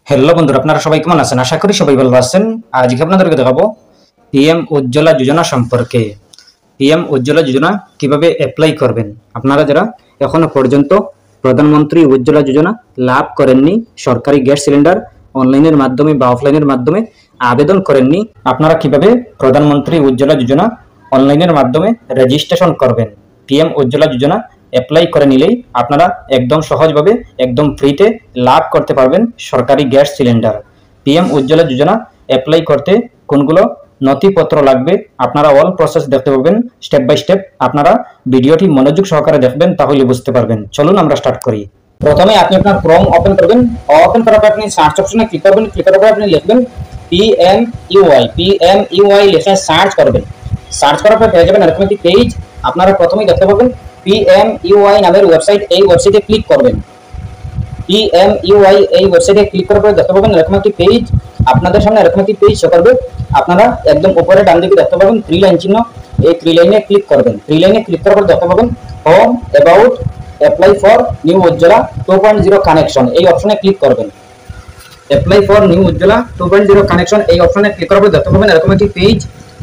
Hello বন্ধুরা, আপনারা সবাই কেমন আছেন? আশা করি সবাই ভালো আছেন। আজকে আপনাদেরকে দেখাবো পিএম উজ্জ্বলা যোজনা সম্পর্কে। পিএম উজ্জ্বলা যোজনা কিভাবে অ্যাপ্লাই করবেন। আপনারা যারা এখনো পর্যন্ত প্রধানমন্ত্রী উজ্জ্বলা যোজনা লাভ করেননি, সরকারি গ্যাস সিলিন্ডার অনলাইনের মাধ্যমে বা অফলাইনের মাধ্যমে আবেদন করেননি, আপনারা কিভাবে প্রধানমন্ত্রী উজ্জ্বলা যোজনা অনলাইনের মাধ্যমে রেজিস্ট্রেশন করবেন। পিএম উজ্জ্বলা যোজনা অ্যাপ্লাই করে নিলেই আপনারা একদম সহজভাবে একদম ফ্রিতে লাভ করতে পারবেন সরকারি গ্যাস সিলিন্ডার। পিএম উজ্জ্বলা যোজনা অ্যাপ্লাই করতে কোনগুলো নথিপত্র লাগবে আপনারা অল প্রসেস দেখতে পাবেন স্টেপ বাই স্টেপ। আপনারা ভিডিওটি মনোযোগ সহকারে দেখবেন, তাহলে বুঝতে পারবেন। চলুন আমরা স্টার্ট করি। প্রথমে আপনি আপনার ক্রোম ওপেন করবেন। ওপেন করার পর আপনি সার্চ অপশনে ক্লিক করবেন। ক্লিক করার পর আপনি লিখবেন পিএমইউআই লিখে সার্চ করবেন। সার্চ করার পর পেয়ে যাবেন এরকম একটি পেজ। আপনারা প্রথমেই দেখতে পাবেন পিএমইউআই নামের ওয়েবসাইট। এই ওয়েবসাইটে ক্লিক করবেন। পিএমইউআই এই ওয়েবসাইটে ক্লিক করার পর দেখতে পাবেন এরকম একটি পেজ। আপনাদের সামনে এরকম একটি পেজ শো করবে। আপনারা একদম উপরে ডান দিকে দেখতে পাবেন 3 লাইন চিহ্ন। এই 3 লাইনে ক্লিক করবেন। 3 লাইনে ক্লিক করার পর দেখতে পাবেন home, about, apply for new Ujjwala 2.0 connection এই অপশনে ক্লিক করবেন। Apply for new Ujjwala 2.0 connection এই অপশনে ক্লিক করার পর দেখতে পাবেন এরকম একটি পেজ।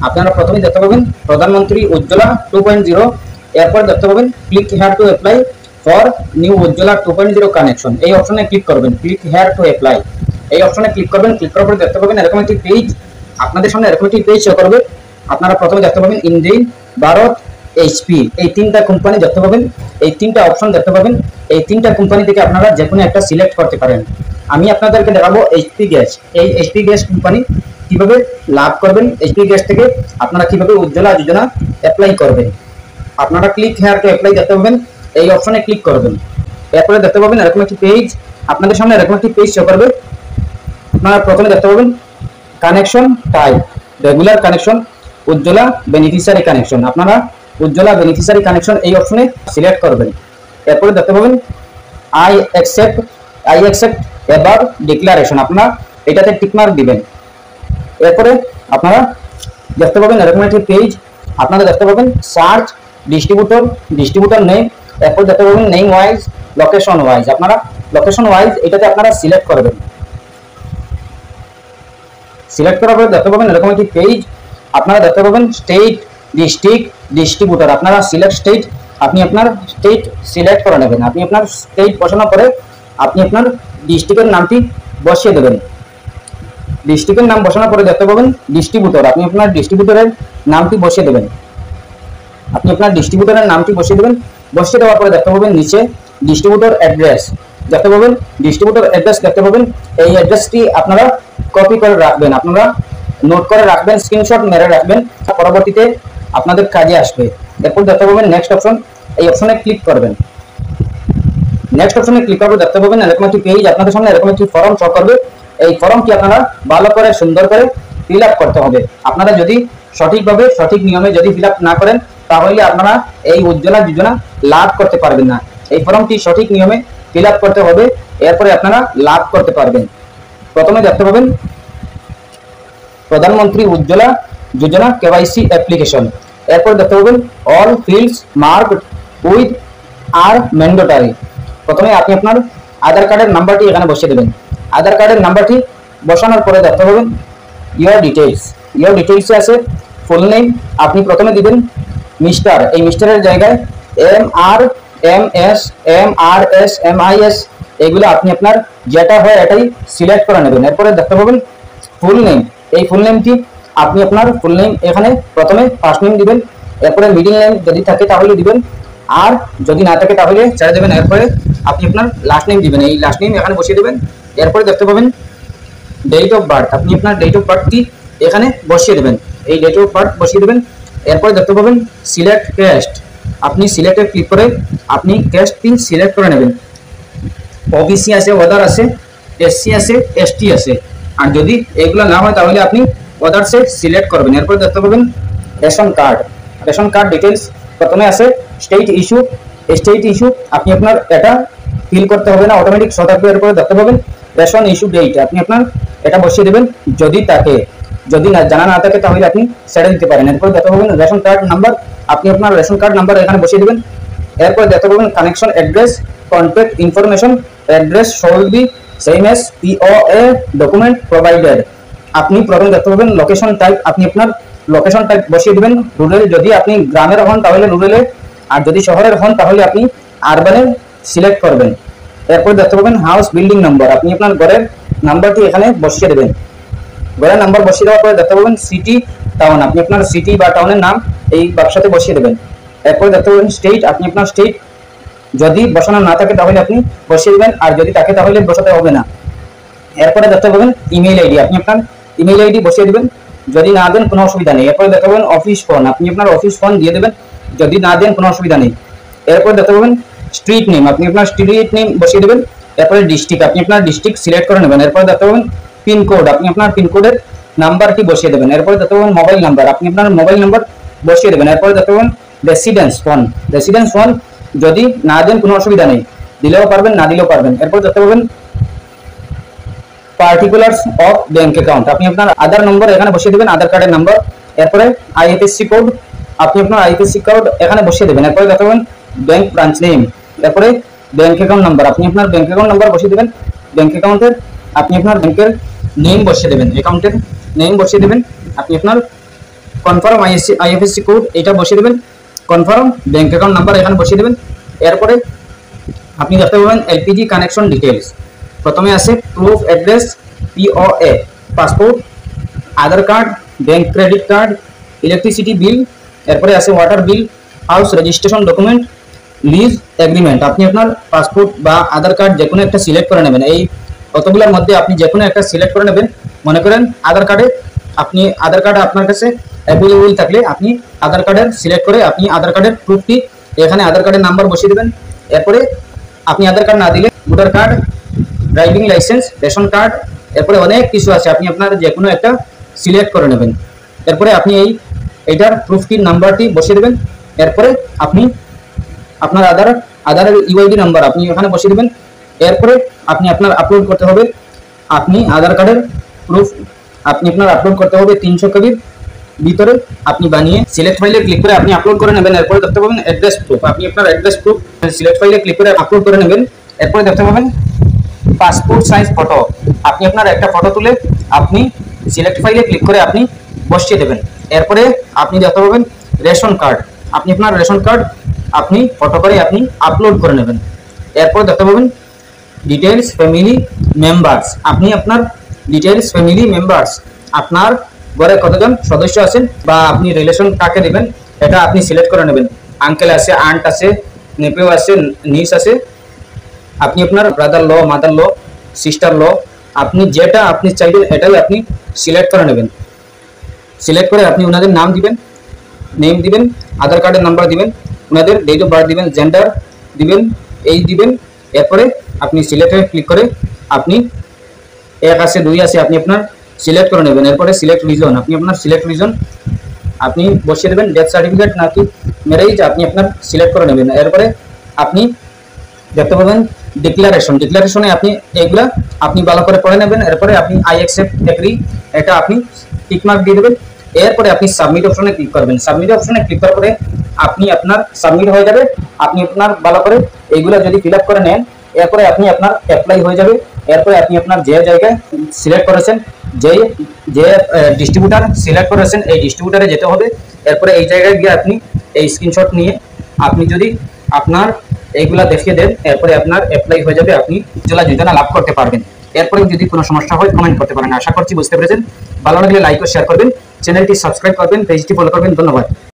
আপনারা প্রথমেই দেখতে পাবেন প্রধানমন্ত্রী উজ্জ্বলা 2.0। এরপর দেখতে পাবেন click here to apply for new Ujjwala 2.0 connection এই অপশনে ক্লিক করবেন। ক্লিক হিয়ার টু অ্যাপ্লাই এই অপশনে ক্লিক করবেন। ক্লিক করার পর দেখতে পাবেন এরকম একটি পেজ। আপনাদের সামনে এরকম একটি পেজ শো করবে। আপনারা প্রথমে দেখতে পাবেন ইন্ডিয়ান, ভারত, এইচপি এই তিনটা কোম্পানি দেখতে পাবেন। এই তিনটা অপশন দেখতে পাবেন। এই তিনটা কোম্পানি থেকে আপনারা যে কোনো একটা সিলেক্ট করতে পারেন। আমি আপনাদেরকে দেখাবো এইচপি গ্যাস। এই এইচপি গ্যাস কোম্পানি কিভাবে লাভ করবেন, এইচপি গ্যাস থেকে আপনারা কিভাবে উজ্জ্বলা যোজনা অ্যাপ্লাই করবেন। আপনারা ক্লিক হেয়ার টু অ্যাপ্লাই দেখতে পাবেন। এই অপশনে ক্লিক করবেন। এরপরে দেখতে পাবেন এরকম একটি পেজ। আপনাদের সামনে এরকম একটি পেজ শো করবে। আপনারা প্রথমে দেখতে পাবেন connection type, regular connection, Ujjwala beneficiary connection. আপনারা উজ্জ্বলা বেনিফিশিয়ারি কানেকশন এই অপশনে সিলেক্ট করবেন। এরপরে দেখতে পাবেন আই অ্যাকসেপ্ট এবার ডিক্লারেশন। আপনারা এটাতে টিকমার্ক দিবেন। এরপরে আপনারা দেখতে পাবেন এরকম একটি পেজ। আপনারা দেখতে পাবেন সার্চ ডিস্ট্রিবিউটর নেম। এরপর দেখতে পাবেন নেম ওয়াইজ, লোকেশন ওয়াইজ। আপনারা লোকেশন ওয়াইজ এটাতে আপনারা সিলেক্ট করবেন। সিলেক্ট করার পরে দেখতে পাবেন এরকম একটি পেজ। আপনারা দেখতে পাবেন স্টেট, ডিস্ট্রিক্ট, ডিস্ট্রিবিউটর। আপনারা সিলেক্ট স্টেট, আপনি আপনার স্টেট সিলেক্ট করে নেবেন। আপনি আপনার স্টেট বসানোর পরে আপনি আপনার ডিস্ট্রিক্টের নামটি বসিয়ে দেবেন। ডিস্ট্রিক্টের নাম বসানোর পরে দেখতে পাবেন ডিস্ট্রিবিউটর, আপনি আপনার ডিস্ট্রিবিউটরের নামটি বসিয়ে দেবেন। আপনি আপনার ডিস্ট্রিবিউটরের নামটি বসিয়ে দেবেন। বসিয়ে দেওয়ার পরে দেখতে পাবেন নিচে ডিস্ট্রিবিউটর অ্যাড্রেস দেখতে পাবেন। ডিস্ট্রিবিউটর অ্যাড্রেস দেখতে পাবেন। এই অ্যাড্রেসটি আপনারা কপি করে রাখবেন, আপনারা নোট করে রাখবেন, স্ক্রিনশট মেরে রাখবেন, পরবর্তীতে আপনাদের কাজে আসবে। এরপর দেখতে পাবেন নেক্সট অপশন। এই অপশনে ক্লিক করবেন। নেক্সট অপশনে ক্লিক করবে দেখতে পাবেন এরকম একটি পেজ। আপনাদের সামনে এরকম একটি ফর্ম শো করবে। এই ফর্মটি আপনারা ভালো করে সুন্দর করে ফিল আপ করতে হবে। আপনারা যদি সঠিকভাবে সঠিক নিয়মে যদি ফিল আপ না করেন, তাহলে আপনারা এই উজ্জ্বলা যোজনা লাভ করতে পারবেন না। এই ফর্মটি সঠিক নিয়মে ফিল আপ করতে হবে, এরপরে আপনারা লাভ করতে পারবেন। প্রথমে দেখতে পাবেন প্রধানমন্ত্রী উজ্জ্বলা যোজনা কেওয়াইসি অ্যাপ্লিকেশন। এরপর দেখতে পাবেন all fields marked with are mandatory. প্রথমে আপনি আপনার আধার কার্ডের নাম্বারটি এখানে বসিয়ে দেবেন। আধার কার্ডের নাম্বারটি বসানোর পরে দেখতে পাবেন ইয়োর ডিটেইলসে আছে ফুল নেম। আপনি প্রথমে দিবেন মিস্টার, এই মিস্টারের জায়গায় MRS এগুলো আপনি আপনার যেটা হয় এটাই সিলেক্ট করে নেবেন। এরপরে দেখতে পাবেন ফুল নেম। এই ফুল নেমটি আপনি আপনার ফুল নেম এখানে প্রথমে ফার্স্ট নেম দিবেন। এরপরে মিডল নেম যদি থাকে তাহলে দিবেন, আর যদি না থাকে তাহলে ছেড়ে দেবেন। এরপরে আপনি আপনার লাস্ট নেম দিবেন। এই লাস্ট নেম এখানে বসিয়ে দেবেন। এরপরে দেখতে পাবেন ডেট অফ বার্থ, আপনি আপনার ডেট অফ বার্থটি এখানে বসিয়ে দেবেন। এই ডেট অফ বার্থ বসিয়ে দেবেন। এরপরে দেখতে পাবেন সিলেক্ট ক্যাস্ট, আপনি সিলেক্টে ক্লিক করে আপনি ক্যাস্ট পিন সিলেক্ট করে নেবেন। ওবিসি আছে, ওদার আছে, এসসি আছে, এসটি আছে। আর যদি এগুলো না হয় তাহলে আপনি ওদারসে সিলেক্ট করবেন। এরপর দেখতে পাবেন রেশন কার্ড ডিটেলস। প্রথমে আছে স্টেট ইস্যু, আপনি আপনার এটা ফিল করতে হবে না, অটোমেটিক শো থাকবে। এরপরে দেখতে পাবেন রেশন ইস্যু ডেট, আপনি আপনার এটা বসিয়ে দেবেন। যদি না জানা না থাকে তাহলে আপনি ছেড়ে দিতে পারেন। এরপর দেখতে পাবেন রেশন কার্ড নাম্বার, আপনি আপনার রেশন কার্ড নাম্বার এখানে বসিয়ে দেবেন। এরপর দেখতে পাবেন connection address, contact information, address should be same as POA document provided. আপনি প্রথমে দেখতে পাবেন লোকেশন টাইপ, আপনি আপনার লোকেশন টাইপ বসিয়ে দিবেন রুরাল, যদি আপনি গ্রামের হন তাহলে রুরালে, আর যদি শহরের হন তাহলে আপনি আরবানে সিলেক্ট করবেন। এরপর দেখতে পাবেন হাউস বিল্ডিং নাম্বার, আপনি আপনার ঘরের নাম্বারটি এখানে বসিয়ে দেবেন। ঘরের নাম্বার বসিয়ে দেওয়ার পরে দেখতে পাবেন সিটি টাউন, আপনি আপনার সিটি বা টাউনের নাম এই বাক্সতে বসিয়ে দেবেন। এরপর দেখতে পাবেন স্টেট, আপনি আপনার স্টেট যদি বসানো না থাকে তাহলে আপনি বসিয়ে দেবেন, আর যদি থাকে তাহলে বসাতে হবে না। এরপরে দেখতে পাবেন ইমেইল আইডি, আপনি আপনার ইমেইল আইডি বসিয়ে দেবেন, যদি না দেন কোনো অসুবিধা নেই। এরপরে দেখতে পাবেন অফিস ফোন, আপনি আপনার অফিস ফোন দিয়ে দেবেন, যদি না দেন কোনো অসুবিধা নেই। এরপর দেখতে পাবেন স্ট্রিট নেম, আপনি আপনার স্ট্রিট নেম বসিয়ে দেবেন। এরপরে ডিস্ট্রিক্ট, আপনি আপনার ডিস্ট্রিক্ট সিলেক্ট করে নেবেন। এরপরে দেখতে পাবেন পিনকোড, আপনি আপনার পিনকোডের নাম্বারটি বসিয়ে দেবেন। এরপরে দেখতে পাবেন মোবাইল নাম্বার, আপনি আপনার মোবাইল নাম্বার বসিয়ে দেবেন। এরপরে দেখতে পাবেন রেসিডেন্স ফোন, রেসিডেন্স ফোন যদি না দেন কোনো অসুবিধা নেই, দিলেও পারবেন না দিলেও পারবেন। এরপর দেখতে পাবেন পার্টিকুলার্স অফ ব্যাংক অ্যাকাউন্ট, আপনি আপনার আধার নম্বর এখানে বসিয়ে দেবেন, আধার কার্ডের নাম্বার। এরপরে আইএফএসসি কোড, আপনি আপনার আইএফএসসি কোড এখানে বসিয়ে দেবেন। এরপরে দেখতে পাবেন ব্যাংক ব্রাঞ্চ নেম, এরপরে ব্যাংক অ্যাকাউন্ট নাম্বার, আপনি আপনার ব্যাংক অ্যাকাউন্ট নাম্বার বসিয়ে দেবেন। ব্যাংক অ্যাকাউন্টের আপনি আপনার ব্যাংকের নেম বসিয়ে দেবেন, অ্যাকাউন্টের নেম বসিয়ে দেবেন। আপনি আপনার কনফার্ম আইএফএসসি কোড এটা বসিয়ে দেবেন, কনফার্ম ব্যাংক অ্যাকাউন্ট নাম্বার এখানে বসিয়ে দেবেন। এরপরে আপনি দেখতে পাবেন এলপিজি কানেকশন ডিটেলস, প্রথমে আছে proof address POA, passport, Aadhaar card, bank credit card, electricity bill, এরপরে আছে water bill, house registration document, lease agreement. আপনি আপনার পাসপোর্ট বা আধার কার্ড যে কোনো একটা সিলেক্ট করে নেবেন, এই কতগুলোর মধ্যে আপনি যে কোনো একটা সিলেক্ট করে নেবেন। মনে করেন আধার কার্ডে আপনি আধার কার্ড আপনার কাছে অ্যাভেলেবল থাকলে আপনি আধার কার্ডের সিলেক্ট করে আপনি আধার কার্ডের প্রুফটি এখানে আধার কার্ডের নাম্বার বসিয়ে দেবেন। এরপরে আপনি আধার কার্ড না দিলে voter card, driving licence, ration card, এরপরে অনেক কিছু আছে, আপনি আপনার যে কোনো একটা সিলেক্ট করে নেবেন। এরপরে আপনি এইটার প্রুফটির নাম্বারটি বসিয়ে দেবেন। এরপরে আপনি আপনার আধারের ইউআইডি নাম্বার আপনি এখানে বসিয়ে দেবেন। এরপরে আপনি আপনার আপলোড করতে হবে, আপনি আধার কার্ডের প্রুফ আপনি আপনার আপলোড করতে হবে 300 কবির ভিতরে আপনি বানিয়ে সিলেক্ট ফাইলে ক্লিক করে আপনি আপলোড করে নেবেন। এরপরে দেখতে পাবেন অ্যাড্রেস প্রুফ, আপনি আপনার অ্যাড্রেস প্রুফ সিলেক্ট ফাইলে ক্লিক করে আপলোড করে নেবেন। এরপরে দেখতে পাবেন পাসপোর্ট সাইজ ফটো, আপনি আপনার একটা ফটো তুলে আপনি সিলেক্ট ফাইলে ক্লিক করে আপনি বসিয়ে দেবেন। এরপরে আপনি দেখতে পাবেন রেশন কার্ড, আপনি আপনার রেশন কার্ড আপনি ফটো করে আপনি আপলোড করে নেবেন। এরপরে দেখতে পাবেন ডিটেইলস ফ্যামিলি মেম্বার্স, আপনি আপনার ডিটেইলস ফ্যামিলি মেম্বার্স, আপনার ঘরে কতজন সদস্য আছেন বা আপনি রিলেশন কাকে দিবেন এটা আপনি সিলেক্ট করে নেবেন। আঙ্কেল আছে, আন্ট আছে, নেপেও আছে, নিস আছে, আপনি আপনার ব্রাদার ল, মাদার ল, সিস্টার ল, আপনি যেটা আপনি চাইবেন এটাই আপনি সিলেক্ট করে নেবেন। সিলেক্ট করে আপনি ওনাদের নাম দিবেন, নেম দিবেন, আধার কার্ডের নাম্বার দিবেন, ওনাদের ডেট অফ বার্থ দিবেন, জেন্ডার দিবেন, এইজ দিবেন। এরপরে আপনি সিলেক্টে ক্লিক করে আপনি 1 আছে 2 আছে আপনি আপনার সিলেক্ট করে নেবেন। এরপরে সিলেক্ট রিজন, আপনি আপনার সিলেক্ট রিজন আপনি বসিয়ে দেবেন, ডেথ সার্টিফিকেট নাকি ম্যারেজ আপনি আপনার সিলেক্ট করে নেবেন। এরপরে আপনি দেখতে পাবেন ডিক্লারেশন, ডিক্লারেশনে আপনি এইগুলা আপনি ভালো করে পড়ে নেবেন। এরপরে আপনি আই অ্যাকসেপ্ট এগ্রি এটা আপনি টিক মার্ক দিয়ে দেবেন। এরপরে আপনি সাবমিট অপশনে ক্লিক করবেন। সাবমিট অপশনে ক্লিক করার পরে আপনি আপনার সাবমিট হয়ে যাবে। আপনি আপনার ভালো করে এইগুলা যদি ফিল আপ করে নেন, এরপরে আপনি আপনার অ্যাপ্লাই হয়ে যাবে। এরপরে আপনি আপনার যে জায়গায় সিলেক্ট করেছেন, যে ডিস্ট্রিবিউটার সিলেক্ট করেছেন এই ডিস্ট্রিবিউটারে যেতে হবে। এরপরে এই জায়গায় গিয়ে আপনি এই স্ক্রিনশট নিয়ে আপনি যদি আপনার এইগুলা দেখিয়ে দেন, এরপরে আপনার অ্যাপ্লাই হয়ে যাবে, আপনি জেলা যোজনা লাভ করতে পারবেন। এরপরে যদি কোনো সমস্যা হয় কমেন্ট করতে পারেন। আশা করছি বুঝতে পেরেছেন। ভালো লাগলে লাইক ও শেয়ার করবেন, চ্যানেলটি সাবস্ক্রাইব করবেন, পেজটি ফলো করবেন। ধন্যবাদ।